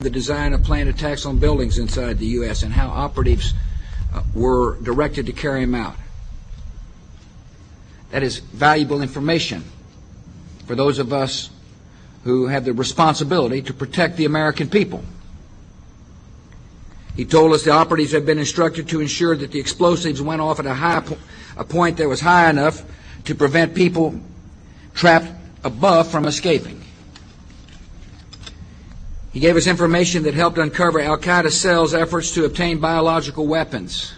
the design of planned attacks on buildings inside the U.S. and how operatives were directed to carry them out. That is valuable information for those of us who have the responsibility to protect the American people. He told us the operatives had been instructed to ensure that the explosives went off at a point that was high enough to prevent people trapped above from escaping. He gave us information that helped uncover Al-Qaeda cells' efforts to obtain biological weapons.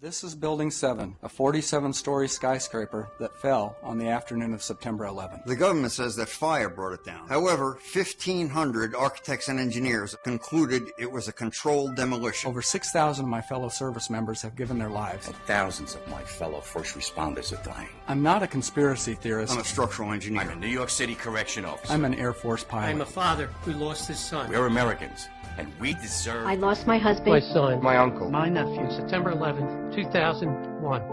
This is Building 7, a 47-story skyscraper that fell on the afternoon of September 11th. The government says that fire brought it down. However, 1,500 architects and engineers concluded it was a controlled demolition. Over 6,000 of my fellow service members have given their lives. And thousands of my fellow first responders are dying. I'm not a conspiracy theorist. I'm a structural engineer. I'm a New York City correction officer. I'm an Air Force pilot. I'm a father who lost his son. We're Americans, and we deserve... I lost my husband. My son. My uncle. My nephew. September 11th, 2001.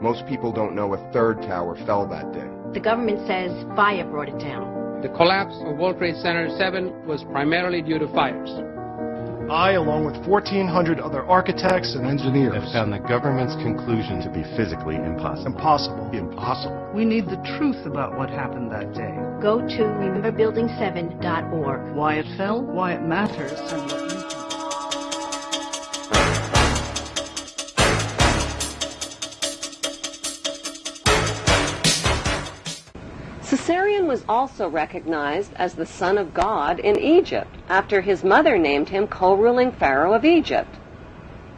Most people don't know a third tower fell that day. The government says fire brought it down. The collapse of World Trade Center 7 was primarily due to fires. I, along with 1,400 other architects and engineers, have found the government's conclusion to be physically impossible. Impossible. We need the truth about what happened that day. Go to rememberbuilding7.org. Why it fell, why it matters, and what you can do. Caesarion was also recognized as the son of God in Egypt, after his mother named him co-ruling pharaoh of Egypt.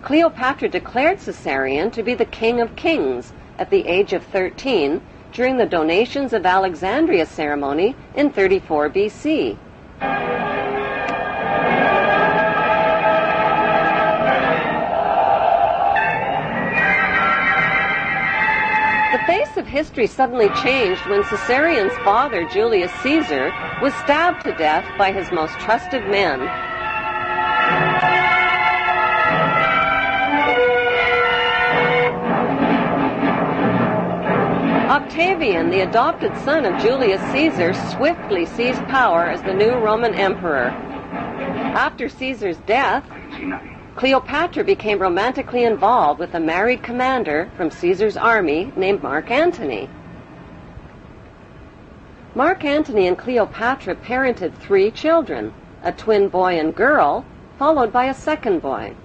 Cleopatra declared Caesarion to be the king of kings at the age of 13 during the donations of Alexandria ceremony in 34 BC. The face of history suddenly changed when Caesarion's father, Julius Caesar, was stabbed to death by his most trusted men. Octavian, the adopted son of Julius Caesar, swiftly seized power as the new Roman emperor. After Caesar's death, Cleopatra became romantically involved with a married commander from Caesar's army named Mark Antony. Mark Antony and Cleopatra parented 3 children, a twin boy and girl, followed by a second boy.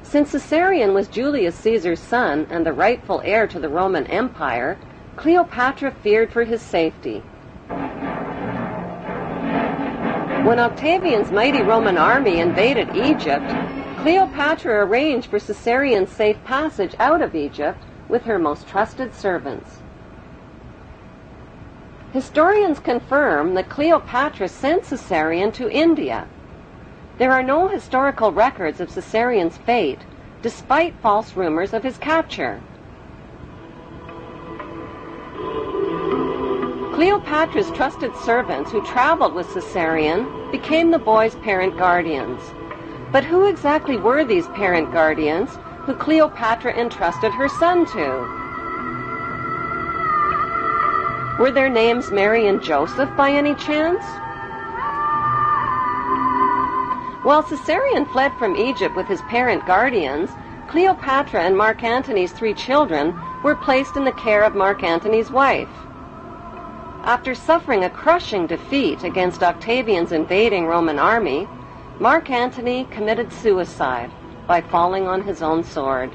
Since Caesarion was Julius Caesar's son and the rightful heir to the Roman Empire, Cleopatra feared for his safety. When Octavian's mighty Roman army invaded Egypt, Cleopatra arranged for Caesarion's safe passage out of Egypt with her most trusted servants. Historians confirm that Cleopatra sent Caesarion to India. There are no historical records of Caesarion's fate, despite false rumors of his capture. Cleopatra's trusted servants who traveled with Caesarion became the boy's parent guardians. But who exactly were these parent guardians who Cleopatra entrusted her son to? Were their names Mary and Joseph by any chance? While Caesarion fled from Egypt with his parent guardians, Cleopatra and Mark Antony's 3 children were placed in the care of Mark Antony's wife. After suffering a crushing defeat against Octavian's invading Roman army, Mark Antony committed suicide by falling on his own sword.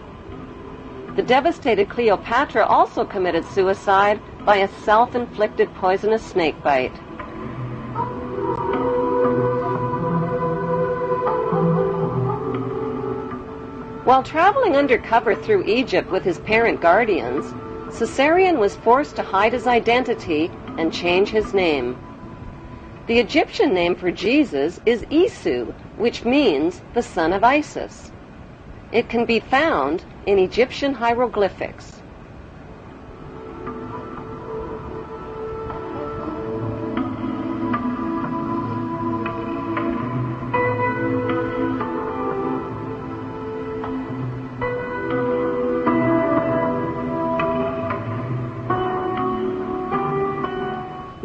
The devastated Cleopatra also committed suicide by a self-inflicted poisonous snake bite. While traveling undercover through Egypt with his parent guardians, Caesarion was forced to hide his identity and change his name. The Egyptian name for Jesus is Isu, which means the son of Isis. It can be found in Egyptian hieroglyphics.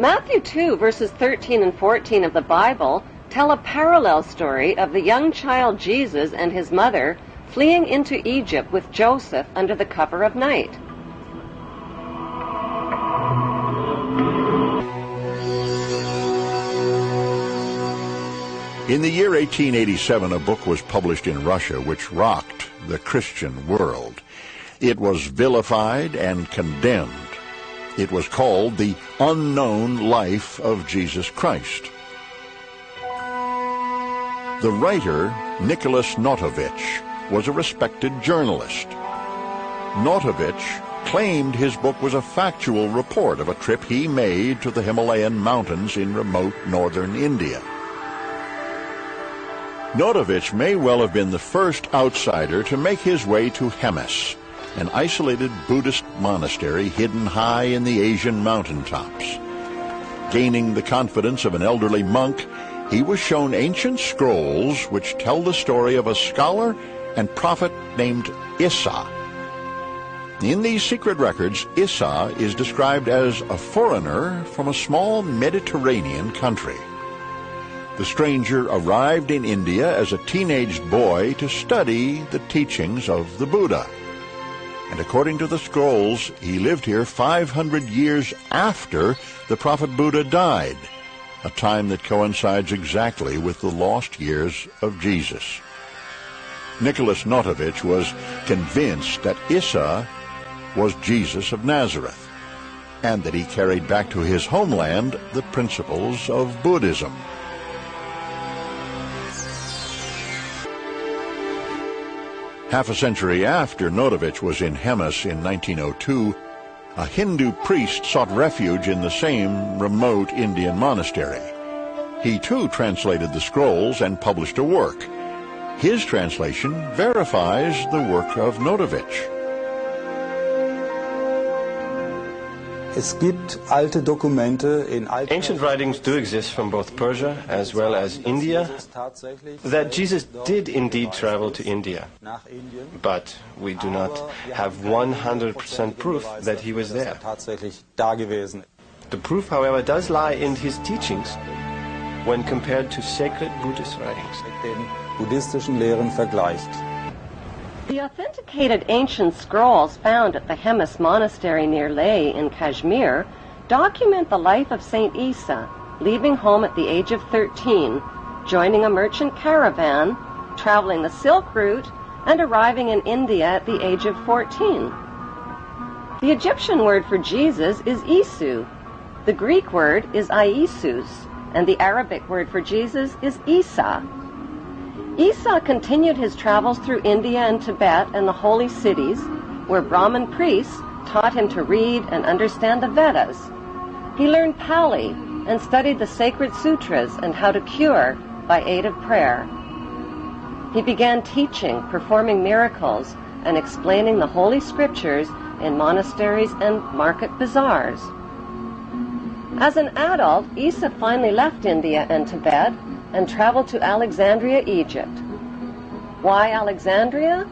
Matthew 2, verses 13 and 14 of the Bible tell a parallel story of the young child Jesus and his mother fleeing into Egypt with Joseph under the cover of night. In the year 1887, a book was published in Russia which rocked the Christian world. It was vilified and condemned. It was called The Unknown Life of Jesus Christ. The writer, Nicholas Notovich, was a respected journalist. Notovich claimed his book was a factual report of a trip he made to the Himalayan mountains in remote northern India. Notovich may well have been the first outsider to make his way to Hemis, an isolated Buddhist monastery hidden high in the Asian mountaintops. Gaining the confidence of an elderly monk, he was shown ancient scrolls which tell the story of a scholar and prophet named Issa. In these secret records, Issa is described as a foreigner from a small Mediterranean country. The stranger arrived in India as a teenage boy to study the teachings of the Buddha. And according to the scrolls, he lived here 500 years after the prophet Buddha died, a time that coincides exactly with the lost years of Jesus. Nicholas Notovich was convinced that Issa was Jesus of Nazareth, and that he carried back to his homeland the principles of Buddhism. Half a century after Notovich was in Hemis in 1902, a Hindu priest sought refuge in the same remote Indian monastery. He too translated the scrolls and published a work. His translation verifies the work of Notovich. Ancient writings do exist from both Persia as well as India that Jesus did indeed travel to India, but we do not have 100% proof that he was there. The proof, however, does lie in his teachings when compared to sacred Buddhist writings. The authenticated ancient scrolls found at the Hemis Monastery near Leh in Kashmir document the life of Saint Issa, leaving home at the age of 13, joining a merchant caravan, traveling the Silk Route, and arriving in India at the age of 14. The Egyptian word for Jesus is Isu, the Greek word is Iesus, and the Arabic word for Jesus is Isa. Issa continued his travels through India and Tibet and the holy cities, where Brahmin priests taught him to read and understand the Vedas. He learned Pali and studied the sacred sutras and how to cure by aid of prayer. He began teaching, performing miracles, and explaining the holy scriptures in monasteries and market bazaars. As an adult, Issa finally left India and Tibet and traveled to Alexandria, Egypt. Why Alexandria?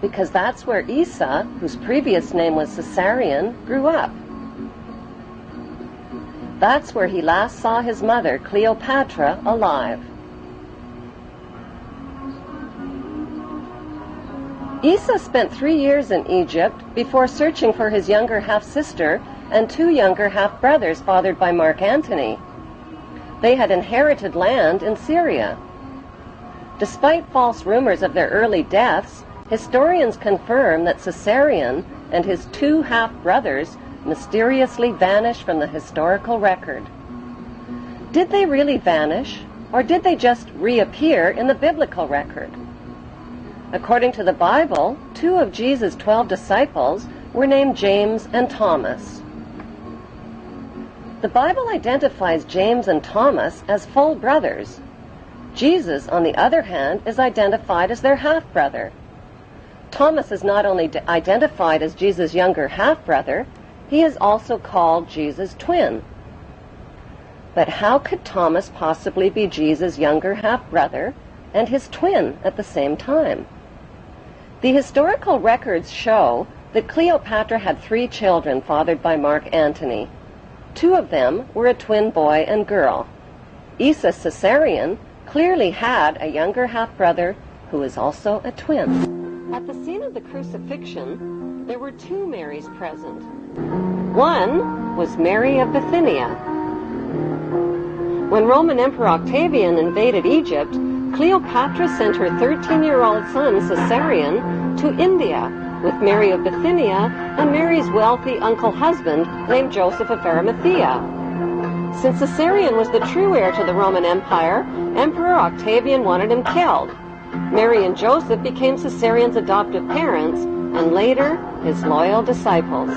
Because that's where Issa, whose previous name was Caesarion, grew up. That's where he last saw his mother, Cleopatra, alive. Issa spent 3 years in Egypt before searching for his younger half-sister and 2 younger half-brothers fathered by Mark Antony. They had inherited land in Syria. Despite false rumors of their early deaths, historians confirm that Caesarion and his 2 half-brothers mysteriously vanished from the historical record. Did they really vanish, or did they just reappear in the biblical record? According to the Bible, 2 of Jesus' 12 disciples were named James and Thomas. The Bible identifies James and Thomas as full brothers. Jesus, on the other hand, is identified as their half-brother. Thomas is not only identified as Jesus' younger half-brother, he is also called Jesus' twin. But how could Thomas possibly be Jesus' younger half-brother and his twin at the same time? The historical records show that Cleopatra had 3 children fathered by Mark Antony. 2 of them were a twin boy and girl. Issa Caesarion clearly had a younger half-brother who was also a twin. At the scene of the crucifixion, there were two Marys present. One was Mary of Bithynia. When Roman Emperor Octavian invaded Egypt, Cleopatra sent her 13-year-old son Caesarion to India with Mary of Bithynia and Mary's wealthy uncle-husband named Joseph of Arimathea. Since Caesarion was the true heir to the Roman Empire, Emperor Octavian wanted him killed. Mary and Joseph became Caesarion's adoptive parents and later his loyal disciples.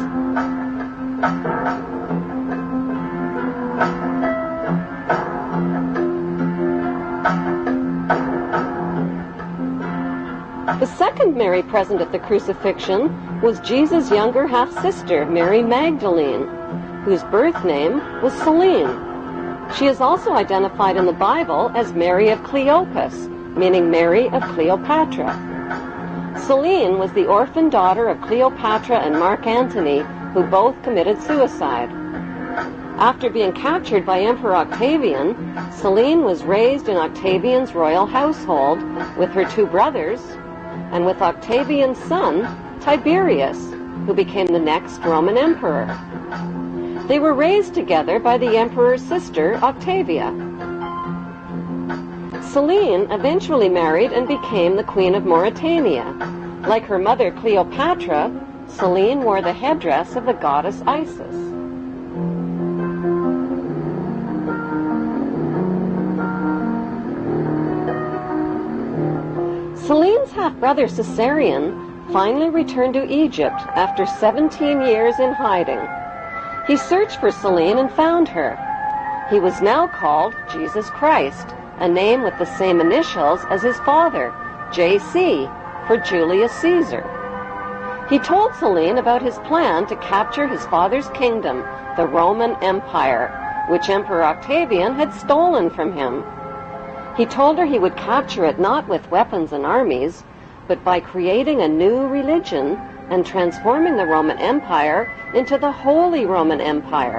The second Mary present at the crucifixion was Jesus' younger half-sister, Mary Magdalene, whose birth name was Selene. She is also identified in the Bible as Mary of Cleopas, meaning Mary of Cleopatra. Selene was the orphan daughter of Cleopatra and Mark Antony, who both committed suicide. After being captured by Emperor Octavian, Selene was raised in Octavian's royal household with her two brothers and with Octavian's son, Tiberius, who became the next Roman emperor. They were raised together by the emperor's sister, Octavia. Selene eventually married and became the Queen of Mauritania. Like her mother Cleopatra, Selene wore the headdress of the goddess Isis. Selene's half-brother Caesarion finally returned to Egypt after 17 years in hiding. He searched for Selene and found her. He was now called Jesus Christ, a name with the same initials as his father, J.C., for Julius Caesar. He told Selene about his plan to capture his father's kingdom, the Roman Empire, which Emperor Octavian had stolen from him. He told her he would capture it not with weapons and armies, but by creating a new religion and transforming the Roman Empire into the Holy Roman Empire.